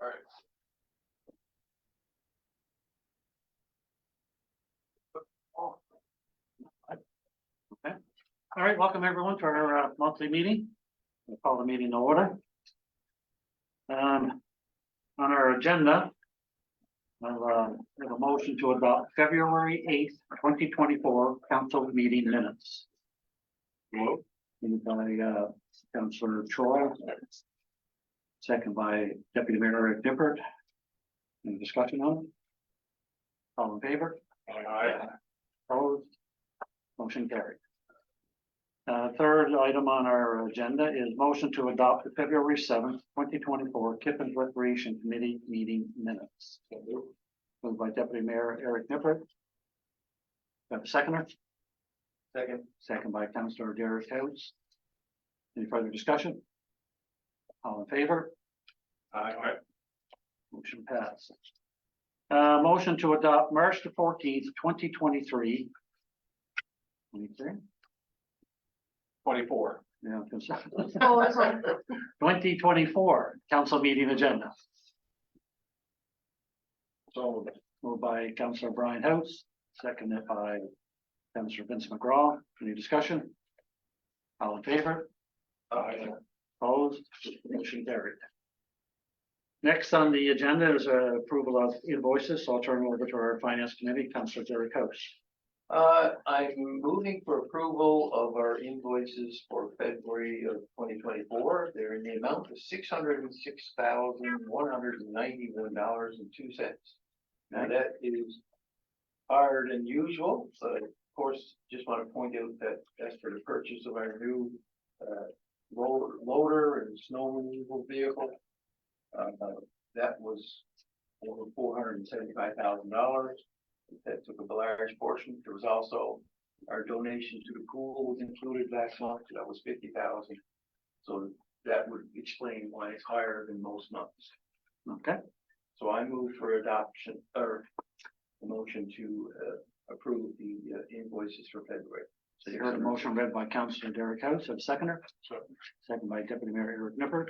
All right. Okay. All right, welcome everyone to our monthly meeting. We'll call the meeting to order. On our agenda, we'll have a motion to adopt February 8th, 2024 council meeting minutes. Moved by Councilor Troy. Second by Deputy Mayor Eric Nippert. Any discussion on it? All in favor? Aye. Opposed? Motion carried. Third item on our agenda is motion to adopt the February 7th, 2024 Kippens Recreation Committee meeting minutes. Moved by Deputy Mayor Eric Nippert. Got a seconder? Second. Second by Councilor Derek House. Any further discussion? All in favor? Aye. Motion passed. Motion to adopt March the 14th, 2023. 24. Yeah, Oh, that's right. 2024 council meeting agenda. So Moved by Councilor Brian House, seconded by Councilor Vince McGraw. Any discussion? All in favor? aye. Opposed? Motion carried. Next on the agenda is approval of invoices. So I'll turn it over to our finance committee, Councilor Derek House. I'm moving for approval of our invoices for February of 2024. They're in the amount of $606,191.02. Now that is higher than usual, but of course, just want to point out that that's for the purchase of our new loader and snow removal vehicle. That was over $475,000. That took a large portion. There was also our donation to the pool was included last month. That was $50,000. So that would explain why it's higher than most months. Okay, So I move for adoption or a motion to approve the invoices for February. so you heard a motion read by Councilor Derek House. Have a seconder? Second by Deputy Mayor Eric Nippert.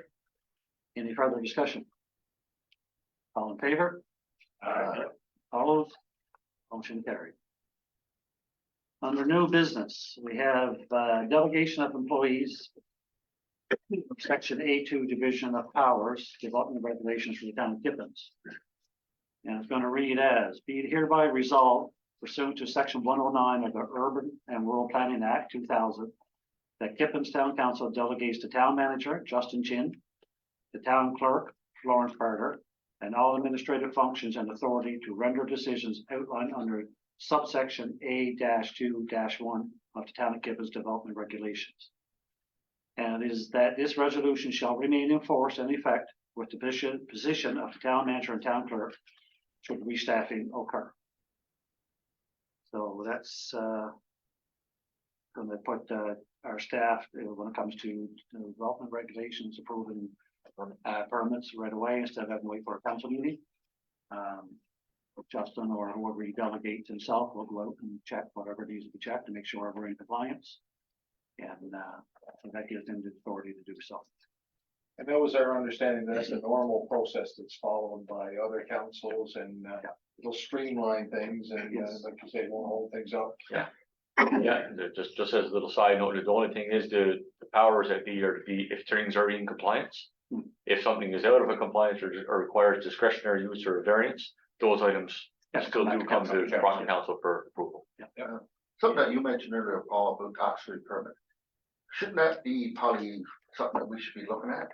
Any further discussion? All in favor? Opposed? Motion carried. Under new business, we have delegation of employees. Section A2 Division of Powers, Development Regulations for the town of Kippens. And it's going to read as, be it hereby resolved pursuant to section 109 of the Urban and Rural Planning Act 2000, that Kippens Town Council delegates to town manager Justin Chin, the town clerk Florence Carter, and all administrative functions and authority to render decisions outlined under subsection A-2-1 of the town of Kippens Development Regulations. And it is that this resolution shall remain in force and effect with the position of the town manager and town clerk should restaffing occur. So that's going to put our staff when it comes to development regulations approving permits right away instead of having to wait for a council meeting. Justin or whoever he delegates himself will go out and check whatever needs to be checked to make sure we're in compliance. And so that gives them the authority to do so. And that was our understanding. That's a normal process that's followed by other councils, and it'll streamline things and like you say, won't hold things up. Yeah, just as a little side note, the only thing is the powers that be are to be if things are in compliance. If something is out of a compliance or requires discretionary use or a variance, those items still do come to Rocky Council for approval. Something that you mentioned earlier, Paul, about tax-free permit. Shouldn't that be probably something that we should be looking at?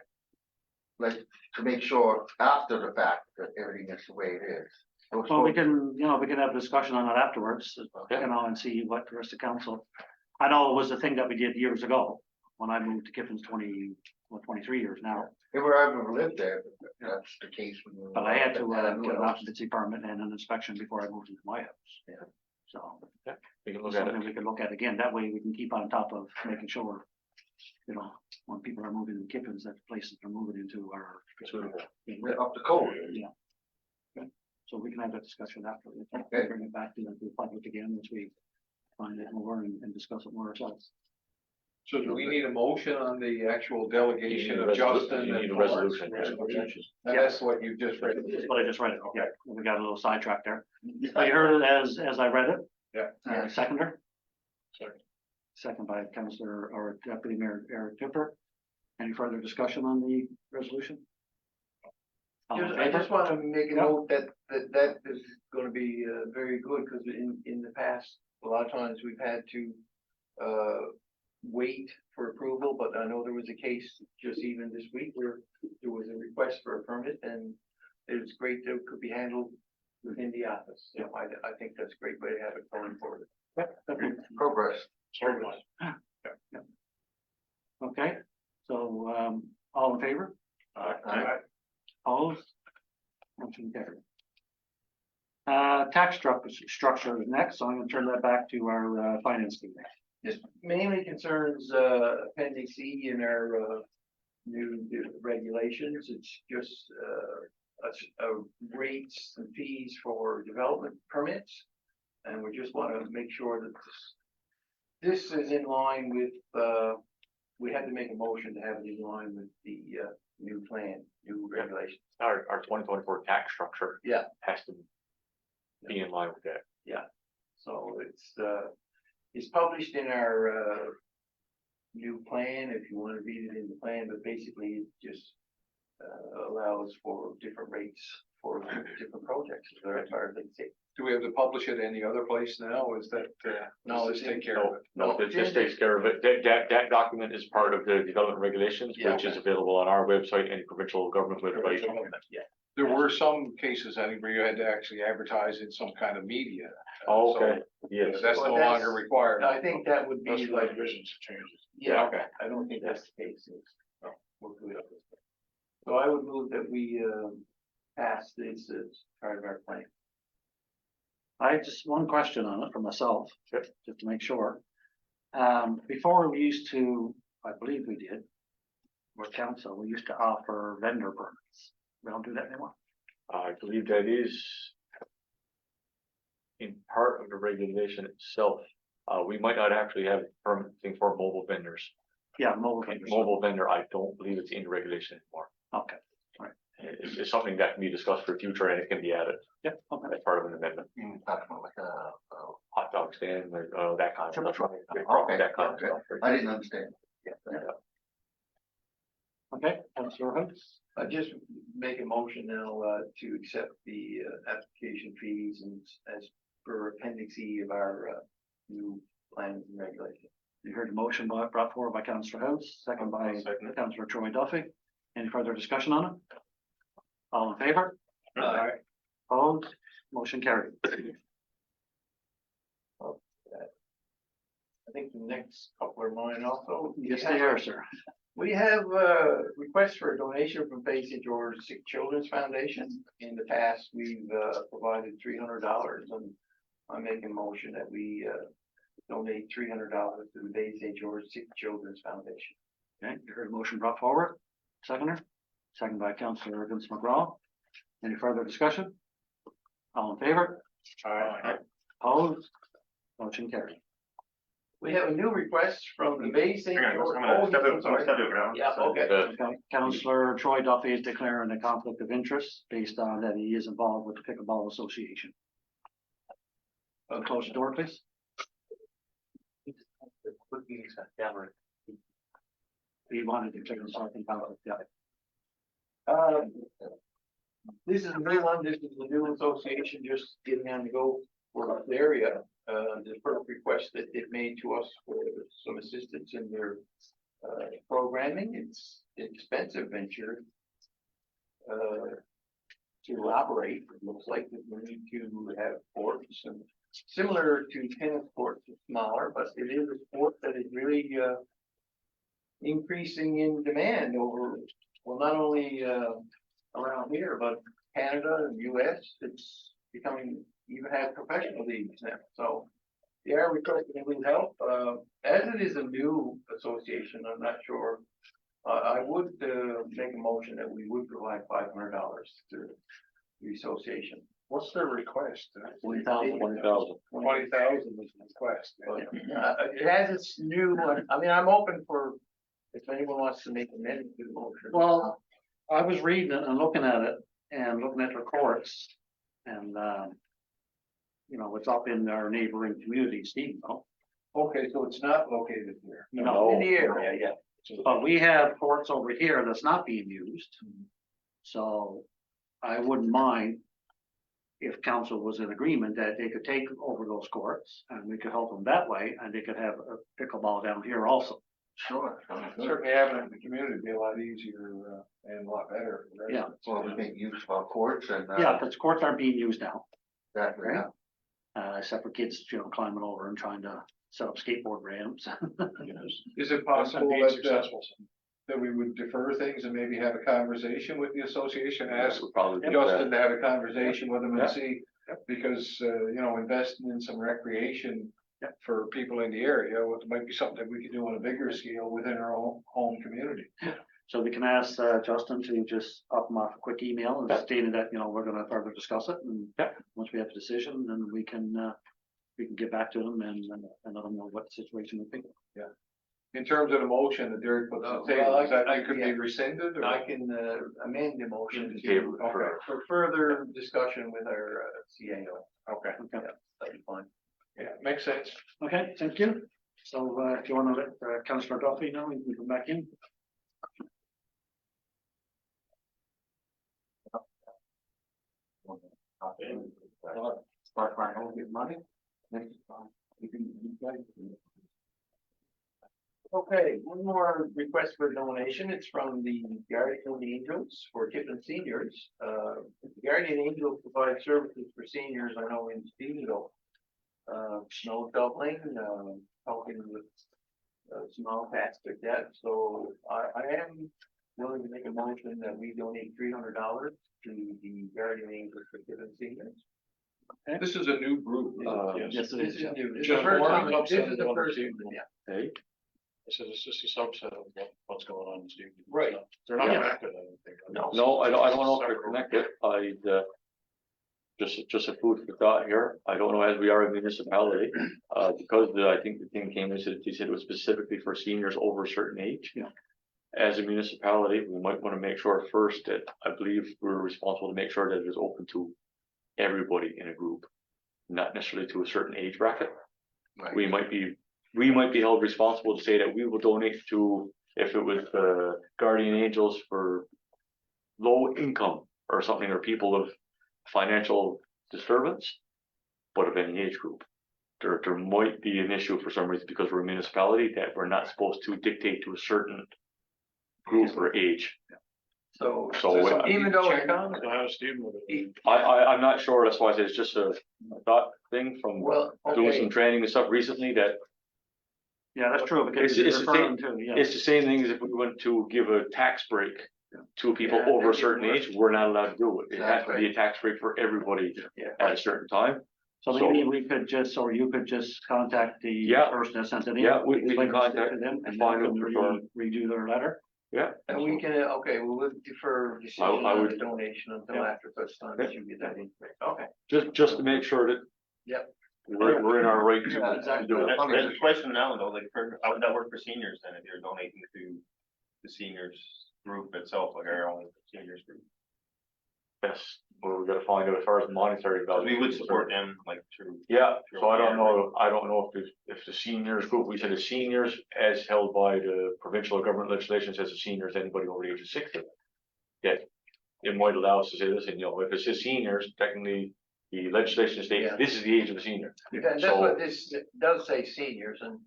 Like to make sure after the fact that everything is the way it is. Well, we can have a discussion on that afterwards, and see what the rest of council. I know it was a thing that we did years ago when I moved to Kippens 23 years now. If I've ever lived there, that's the case. But I had to get an occupancy permit and an inspection before I moved into my house. Yeah. So We can look at it. we can look at again. That way we can keep on top of making sure, when people are moving in Kippens, that the places they're moving into are Suitable. Up the code. Yeah. Okay. So we can have that discussion after. Okay. Bring it back to the public again once we find it more and discuss it more ourselves. So do we need a motion on the actual delegation You of need a resolu- Justin? you need and a Forrest? resolution. And that's what you just read. That's what I just read it. Yeah, we got a little sidetracked there. But you heard it as I read it. Yeah. Seconder? Sorry. Second by Councillor or Deputy Mayor Eric Tipper. Any further discussion on the resolution? All in I favor? just want to make a Yeah. note that is going to be very good, because in the past, a lot of times we've had to wait for approval, but I know there was a case just even this week where there was a request for a permit, and it was great that it could be handled within the office. So I think that's a great way to have it going forward. Progress. Okay, so, all in favor? Opposed? Motion carried. Tax structure is next, so I'm gonna turn that back to our finance committee. This mainly concerns appendix E in our new regulations. It's just rates and fees for development permits. And we just want to make sure that this is in line with, we had to make a motion to have it in line with the new plan, new regulations. Our 2024 tax structure. Yeah. Has to be in line with that. So it's published in our new plan, if you want to read it in the plan, but basically it just allows for different rates for different projects. That's our thing. Do we have to publish it any other place now? Is that, No, does this take care of it? No, this takes care of it. That document is part of the development regulations, Yeah, which is available on our website and provincial government website. Yeah. There were some cases, I think, where you had to actually advertise in some kind of media. Oh, So, okay, yes. That's no Well, that's- longer required. I think that would be Those like, provisions changes. yeah, Okay. I don't think that's the case. We'll do it. So I would move that we pass this as part of our plan. I have just one question on it for myself, Sure. just to make sure. Before we used to, I believe we did, with council, we used to offer vendor permits. We don't do that anymore. I believe that is in part of the regulation itself. We might not actually have permitting for mobile vendors. Yeah, mobile vendors. Mobile vendor, I don't believe it's in regulation anymore. Okay, It's something that can be discussed for future and it can be added yeah, okay. as part of an amendment. Talking about like, Hot dog stand, that kind of stuff. Okay, That kind of okay. stuff. I didn't understand. Okay, Councillor House. I just make a motion now to accept the application fees and as per appendix E of our new plans and regulations. You heard the motion brought forward by Councillor House, second by Second. Councillor Troy Duffy. Any further discussion on it? All in favor? Opposed? Motion carried. I think the next couple are mine also. Yes, they are, sir. We have a request for a donation from Bay St. George Sick Children's Foundation. In the past, we've provided $300, and I'm making a motion that we donate $300 to the Bay St. George Sick Children's Foundation. Okay, you heard the motion brought forward. Seconder, second by Councillor Vince McGraw. Any further discussion? All in favor? Opposed? Motion carried. We have a new request from the Bay St. George. Yeah, okay. Okay, Councillor Troy Duffy is declaring a conflict of interest based on that he is involved with the Pickleball Association. Close the door, please. He wanted to check on something conflict, yeah. This is a new one, this is a new association just getting on the go for the area. The first request that it made to us for some assistance in their programming. It's an expensive venture to operate. It looks like that we need to have courts and similar to tennis courts, it's smaller, but it is a sport that is really increasing in demand over, well, not only around here, but Canada and US. It's becoming, even have professional leagues now. So they are requesting a little help. As it is a new association, I'm not sure. I would make a motion that we would provide $500 to the association. What's their request? 20,000. 20,000. 20,000 is the request. It has its new, I mean, I'm open for, if anyone wants to make an amendment to the motion. Well, I was reading it and looking at it and looking at the courts and, you know, it's up in our neighboring community, Stephenville. Okay, so it's not located here. No. In the area, yeah. But we have courts over here that's not being used. So I wouldn't mind if council was in agreement that they could take over those courts and we could help them that way and they could have a pickleball down here also. Sure. sounds good. Certainly having it in the community would be a lot easier, and a lot better. for the Yeah. residents. Well, we make use of our courts and. Yeah, because courts aren't being used now, Exactly, yeah. except for kids, you know, climbing over and trying to set up skateboard ramps. Is it possible that we would defer things and maybe have a conversation with the association, ask Would probably be Justin that. to have a conversation with them Yeah. and see, because, you know, investing in some recreation for people in the area, it might be something that we could do on a bigger scale within our own home community. So we can ask Justin to just up him off a quick email and Yeah. stating that, you know, we're gonna further discuss it and Yeah. once we have a decision, then we can get back to them and let them know what the situation would be. In terms of the motion that Derek put on the Well, table, is that I- it could be yeah. rescinded or? I can amend the motion Table to, for further discussion with our CAO. Okay, Okay, That'd be fine. yeah, makes sense. okay, thank you. So if you wanna let Councillor Duffy know, you can come back in. Start my own get money. Okay, one more request for a donation. It's from the Guardian Angels for Kipling Seniors. The Guardian Angels provide services for seniors, I know in Stephenville. Snow shoveling, helping with small tasks like that. So I am willing to make a motion that we donate $300 to the Guardian Angels for Kipling Seniors. This is a new group. Yes, it This is. is yeah. new. This is Just the first one time- lump this sum is the one first, received. yeah. Hey, So it's just a subset of what's going on in Steve. Right. They're not Yeah. connected, I don't think. no, I don't know if they're connected. Just a food for thought here. I don't know, as we are a municipality, because I think the thing came, they said it was specifically for seniors over a certain age. Yeah. As a municipality, we might want to make sure first that, I believe we're responsible to make sure that it is open to everybody in a group, not necessarily to a certain age bracket. Right. We might be held responsible to say that we will donate to, if it was Guardian Angels for low income or something, or people of financial disturbance, but of any age group. There might be an issue for some reason, because we're a municipality, that we're not supposed to dictate to a certain group or age. So So, even though it's So how does Steve move it? I'm not sure, that's why I said it's just a thought thing from well, doing okay. some training and stuff recently, that Yeah, that's true, because It's it's the referring to, yeah. it's the same thing as if we went to give a tax break to people Yeah, over a that'd be certain worse. age, we're not allowed to do it. It has to That's be a tax break for everybody Yeah. at a certain time. So maybe we could just, or you could just contact the Yeah. person that sent it in. Yeah, we can explain it contact to them, and find they out can for sure. redo their letter. Yeah. And we can, okay, well, we'll defer decision I on would- the donation until Yeah. after such time that you get that information. Okay. Just to make sure that. Yep. We're in our right Yeah, to do it. Funny. There's a question now, though, like, how would that work for seniors then, if you're donating to the seniors group itself, like our own seniors group? Yes, well, we gotta find out as far as monetary Because value. we would support them, like, through. Yeah, so I don't know if the seniors group, we said the seniors as held by the provincial government legislation says the seniors, anybody over the age of 60. Yeah, it might allow us to say this, and you know, if it says seniors, technically, the legislation states Yeah. this is the age of a senior. That's So- what this does say, seniors, and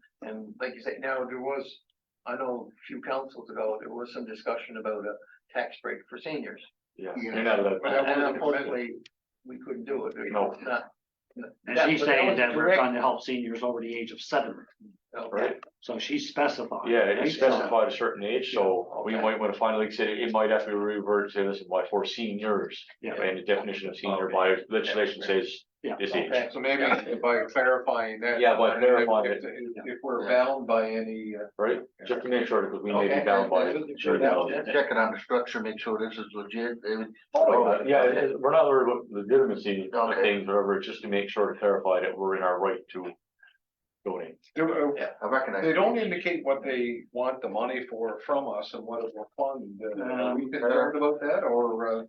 like you say, now there was, I know a few councils ago, there was some discussion about a tax break for seniors. Yeah, Yeah. you're not allowed. But unfortunately, we couldn't do it. No. It's not- And that- she's but saying was that we're direct- trying to help seniors over the age of 70. right? So she specified. Yeah, right? it's specified a certain age, so we okay. might want to find, like I said, it might have to be reverted to this by for seniors. Yeah. And the definition of senior Okay. by legislation Yeah. says Yeah. this age. Okay. So maybe by clarifying that. Yeah, by clarifying if- it. If we're bound by any, Right, just to make sure, because we may be Okay. bound by Sure, certain yeah. elements. Check it on the structure, make sure this is legit. Yeah, we're not worried about legitimacy of Okay. things, whatever, just to make sure to clarify that we're in our right to donate. I recognize. they don't indicate what they want the money for from us and what it will fund. Are we concerned about that, or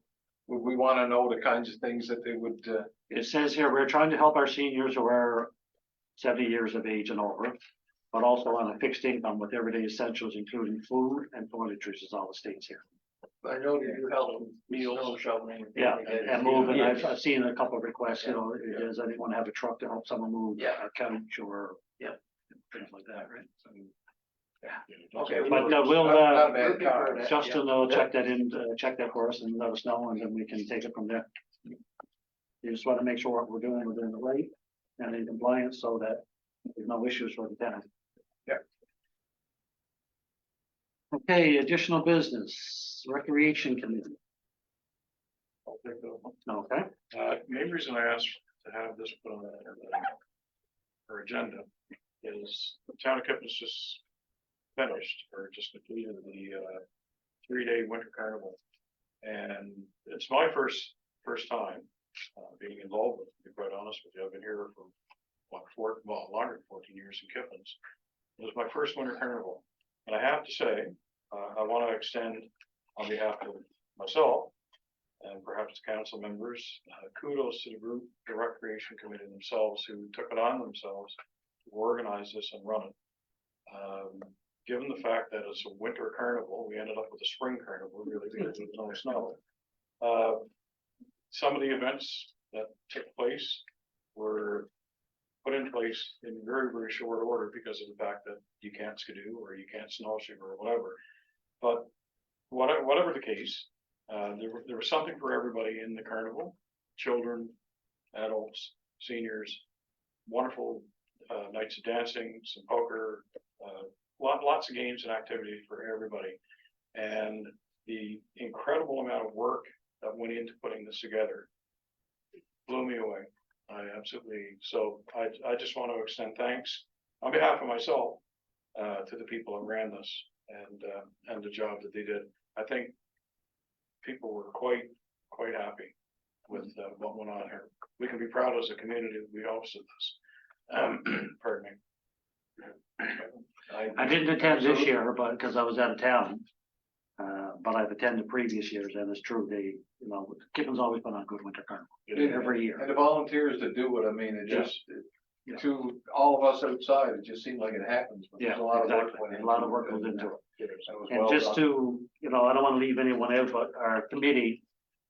would we want to know the kinds of things that they would, It says here, we're trying to help our seniors who are 70 years of age and over, but also on a fixed income with everyday essentials, including food and toiletries, is all the states here. I know that you help them meals, shoveling. Yeah, and moving, Yeah. I've seen a couple of requests, you know, does anyone have a truck to help someone move Yeah. a couch or? Yeah. Things like that, right? Okay. But not we'll, a bad car. Justin will check that in, check that for us and let us know, and then we can take it from there. You just want to make sure what we're doing within the rate and in compliance so that there's no issues for the town. Yep. Okay, additional business, recreation committee, I'll take that one. okay? Main reason I asked to have this put on our agenda is the town of Kipnis just finished or just completed the 3-day winter carnival. And it's my first time being involved with it, to be quite honest with you. I've been here for longer than 14 years in Kipnis. It was my first winter carnival. And I have to say, I want to extend on behalf of myself and perhaps the council members, kudos to the group, the recreation committee themselves, who took it on themselves to organize this and run it. Given the fact that it's a winter carnival, we ended up with a spring carnival, really, because there was no snow. Some of the events that took place were put in place in very, very short order because of the fact that you can't skidoo or you can't snowshoe or whatever. But whatever the case, there was something for everybody in the carnival, children, adults, seniors, wonderful nights of dancing, some poker, lots of games and activities for everybody. And the incredible amount of work that went into putting this together blew me away. So I just want to extend thanks on behalf of myself to the people who ran this and the job that they did. I think people were quite happy with what went on here. We can be proud as a community that we hosted this. Pardon me. I didn't attend this year, but because I was out of town. But I've attended previous years, and it's true, Kippens always put on a good winter carnival, every year. and the volunteers that do it, I mean, it just, Yeah. to all of us outside, it just seemed like it happens. But Yeah, there's a lot of work exactly. went A lot of into work goes into it. That was And well just done. to, I don't want to leave anyone out, but our committee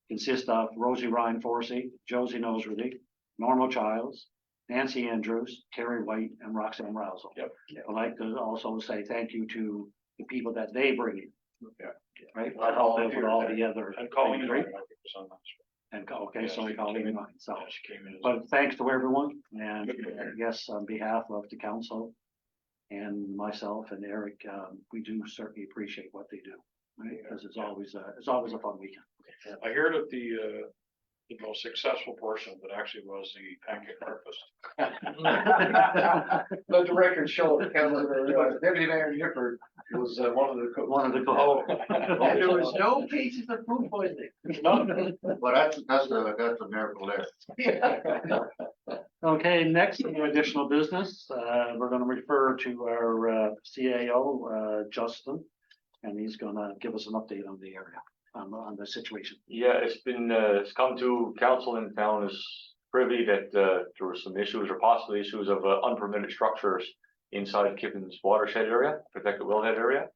consists of Rosie Ryan Forsey, Josie Noseworthy, Norma Childs, Nancy Andrews, Terry White, and Roxanne Rousel. Yep. I'd like to also say thank you to the people that they bring in. Yeah. Right, I help out with all the other. And Colleen, things, I right? think was on that. And, okay, Yeah, sorry, she Colleen, came in. mine, so. Yeah, she came in. But thanks to everyone, and yes, on behalf of the council and myself and Eric, we do certainly appreciate what they do, right? Because it's always a fun weekend. I hear that the most successful portion of it actually was the pancake breakfast. Let the record show, that Councilor, Deputy Mayor Gifford was one of the cooks. One of the. There was no cases of food poisoning. Well, that's a miracle there. Okay, next, under additional business, we're gonna refer to our CAO, Justin, and he's gonna give us an update on the area, on the situation. Yeah, it's come to council in town is privy that there were some issues or possible issues of unpermitted structures inside Kippens watershed area, protected wellhead area.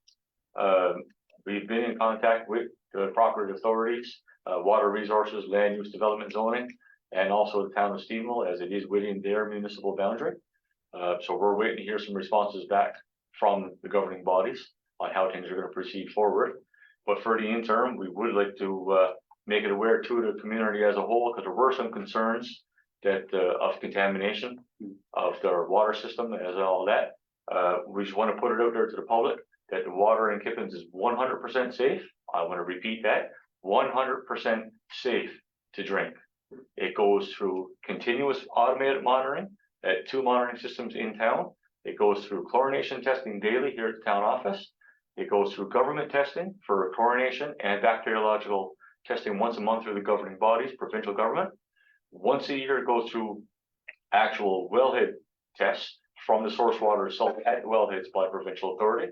We've been in contact with the proper authorities, water resources, land use development zoning, and also the town of Steamville, as it is within their municipal boundary. So we're waiting to hear some responses back from the governing bodies on how things are going to proceed forward. But for the interim, we would like to make it aware to the community as a whole, because there were some concerns that of contamination of their water system as all that. We just want to put it out there to the public that the water in Kippens is 100% safe. I want to repeat that, 100% safe to drink. It goes through continuous automated monitoring at 2 monitoring systems in town. It goes through chlorination testing daily here at the town office. It goes through government testing for chlorination and bacteriological testing once a month through the governing bodies, provincial government. Once a year, it goes through actual wellhead tests from the source water itself at wellheads by provincial authority.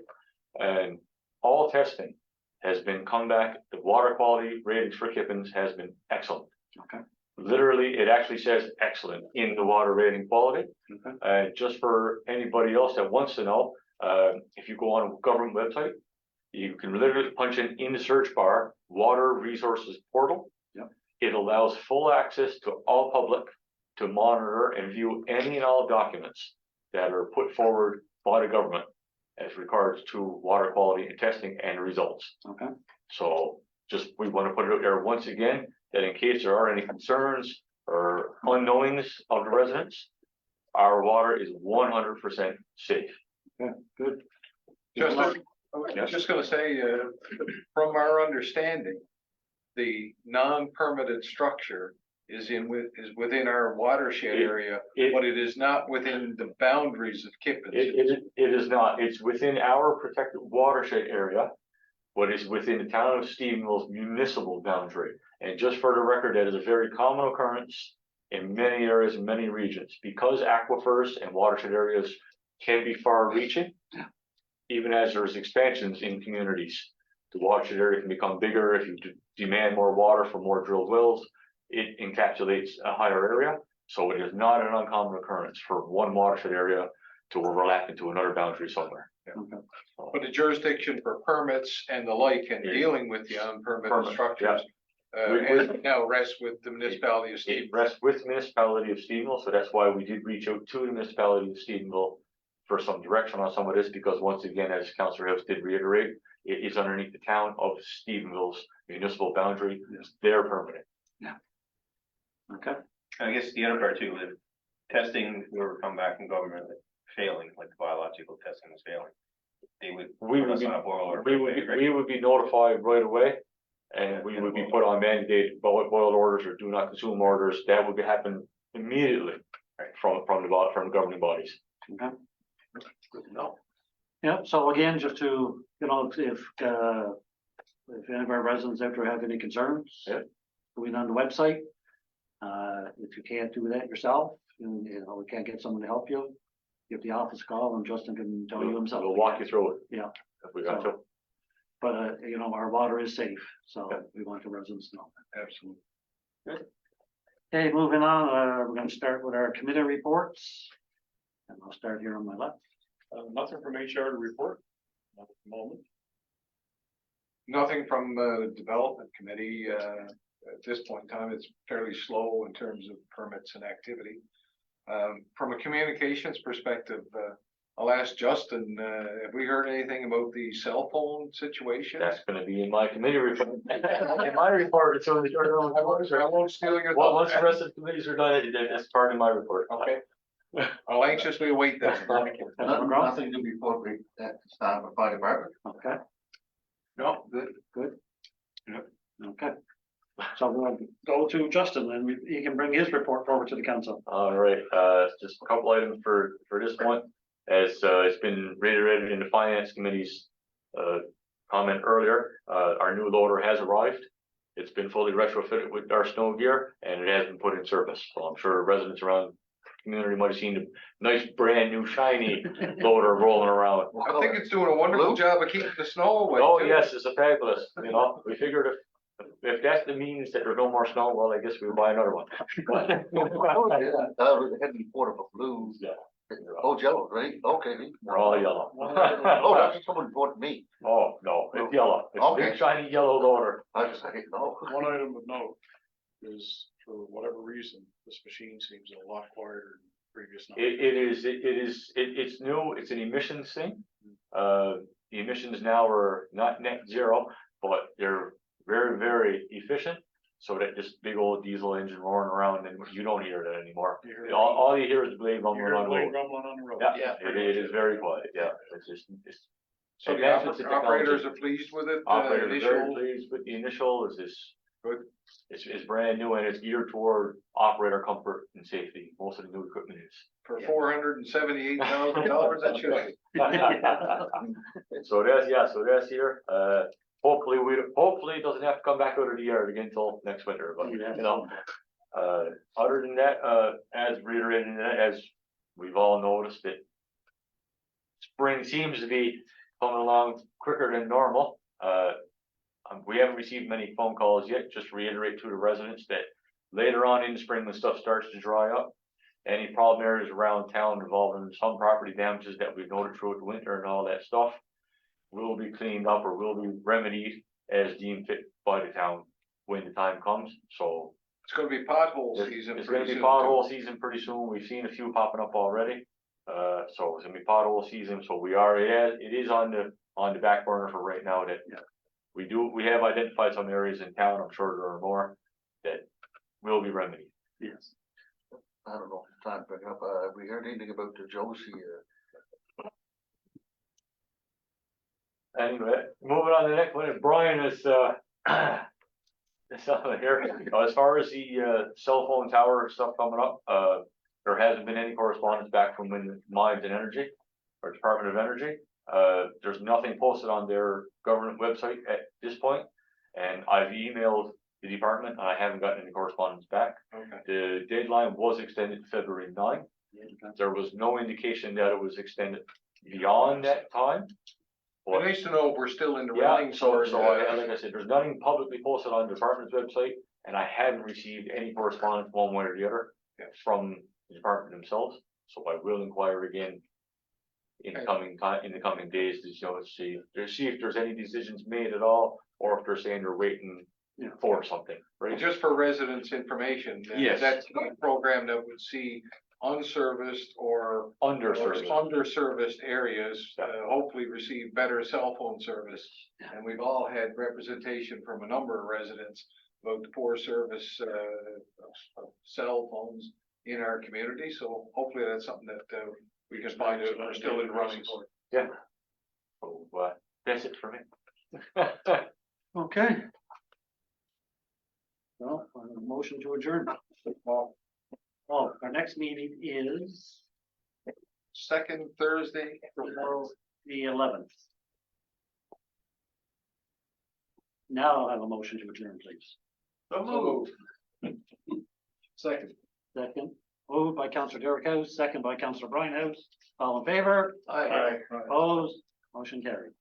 And all testing has been come back, the water quality ratings for Kippens has been excellent. Okay. Literally, it actually says excellent in the water rating quality. Okay. Just for anybody else that wants to know, if you go on a government website, you can literally punch in the search bar, water resources portal. Yep. It allows full access to all public to monitor and view any and all documents that are put forward by the government as regards to water quality and testing and results. Okay. So just, we want to put it out there once again, that in case there are any concerns or unknowings of the residents, our water is 100% safe. Yeah, good. I was just gonna say, from our understanding, the non-permitted structure is within our watershed area, but it is not within the boundaries of Kippens. It is not, it's within our protected watershed area, but it's within the town of Stephenville's municipal boundary. And just for the record, that is a very common occurrence in many areas, in many regions, because aquifers and watershed areas can be far reaching. Even as there's expansions in communities, the watershed area can become bigger if you demand more water for more drilled wells. It encapsulates a higher area, so it is not an uncommon occurrence for one watershed area to overlap into another boundary somewhere. Okay. But the jurisdiction for permits and the like and Yeah. dealing with the unpermitted Permit, structures and now rests with the municipality of It Steve. rests with the municipality of Stephenville, so that's why we did reach out to the municipality of Stephenville for some direction on some of this, because once again, as Councillor House did reiterate, it is underneath the town of Stephenville's municipal boundary. It's their permanent. Okay. I guess the other part too, if testing were to come back from government like, failing, like the biological testing was failing, they would We put would us be, on a boil order. we would be notified right away, and we would be put on mandated boil orders or do not consume orders. That would happen immediately from the governing bodies. Okay. Good to know. Yeah, so again, just to, if any of our residents out there have any concerns. Yeah. Going on the website. If you can't do that yourself, we can't get someone to help you, give the office a call and Justin can tell you himself. We'll walk you through it. Yeah. If we got to. But, our water is safe, so Yeah. we want the residents to know. Absolutely. Okay, moving on, we're gonna start with our committee reports. And I'll start here on my left. Nothing from HR to report at the moment. Nothing from the development committee, at this point in time, it's fairly slow in terms of permits and activity. From a communications perspective, I'll ask Justin, have we heard anything about the cell phone situation? That's gonna be in my committee report. In my report, it's only. I won't steal your Well, once the thunder. rest of the committees are done, that's part of my report. Okay. I'll anxiously await that. Councillor McGraw? Nothing to report at this time of fire department. Okay, No, good. okay. So we'll go to Justin and he can bring his report forward to the council. All right, just a couple items for this one. As it's been reiterated in the finance committee's comment earlier, our new loader has arrived. It's been fully retrofitted with our snow gear and it has been put in service. So I'm sure residents around the community might have seen the nice brand new shiny loader rolling around. I think it's doing a wonderful job of keeping the snow away. Oh, too. yes, it's a fabulous, we figured if that means that there's no more snow, well, I guess we'll buy another one. Heavy portable blues. Yeah. Oh, yellow, right? Okay. We're all yellow. Oh, that's someone reported me. Oh, no, it's yellow. It's a big Okay. shiny yellow loader. I just, I didn't know. One item of note is, for whatever reason, this machine seems a lot quieter than previous. It's new, it's an emissions thing. The emissions now are not net zero, but they're very, very efficient. So that just big old diesel engine roaring around and you don't hear that anymore. You hear All you hear is the blade you rumbling hear on the blade road. rumbling on the road. Yeah, it is very quiet, yeah, it's just, it's. So the advancements in operators technology. are pleased with it, Operators are very initial, pleased with the initial, is this. Good. It's brand new and it's geared toward operator comfort and safety, most of the new equipment is. for $478,000, that should be. So that's here, hopefully it doesn't have to come back out of the yard again till next winter, but, you know. Other than that, as reiterated, as we've all noticed that spring seems to be coming along quicker than normal. We haven't received many phone calls yet, just reiterate to the residents that later on in the spring, when stuff starts to dry up, any problem areas around town involving some property damages that we've noted throughout the winter and all that stuff will be cleaned up or will be remedied as deemed fit by the town when the time comes, so. It's gonna be pothole season. It's gonna pretty be soon, pothole season pretty soon. We've seen a few popping up already. So it's gonna be pothole season, so it is on the back burner for right now that. Yeah. We have identified some areas in town, I'm sure there are more, that will be remedied. Yes. I don't know, if it's time to bring up, have we heard anything about the Josie, Anyway, moving on to the next one, Brian is, this on here, as far as the, cell phone tower stuff coming up, there hasn't been any correspondence back from Mines and Energy, or Department of Energy. There's nothing posted on their government website at this point, and I've emailed the department, and I haven't gotten any correspondence back. Okay. The deadline was extended to February 9th. There was no indication that it was extended beyond that time. But nice to know we're still in the Yeah, running for. like I said, there's nothing publicly posted on the department's website, and I haven't received any correspondence one way or the other Yeah. from the department themselves, so I will inquire again in the coming days to, see if there's any decisions made at all, or if they're saying they're waiting Yeah. for something, right? Just for residents' information. Yes. That's a program that would see unserviced or Underserviced. underserviced areas, Yeah. hopefully receive better cell phone service. And we've all had representation from a number of residents about the poor service, of cell phones in our community. So hopefully that's something that, we can find out, we're still in the running for. Yeah. So, that's it for me. Okay. Well, motion to adjourn. Oh, our next meeting is Second Thursday, the 11th. Now I'll have a motion to adjourn, please. so moved. Second. Second, moved by Councillor Derek House, second by Councillor Brian House. All in favor? Aye. Opposed? Motion carried.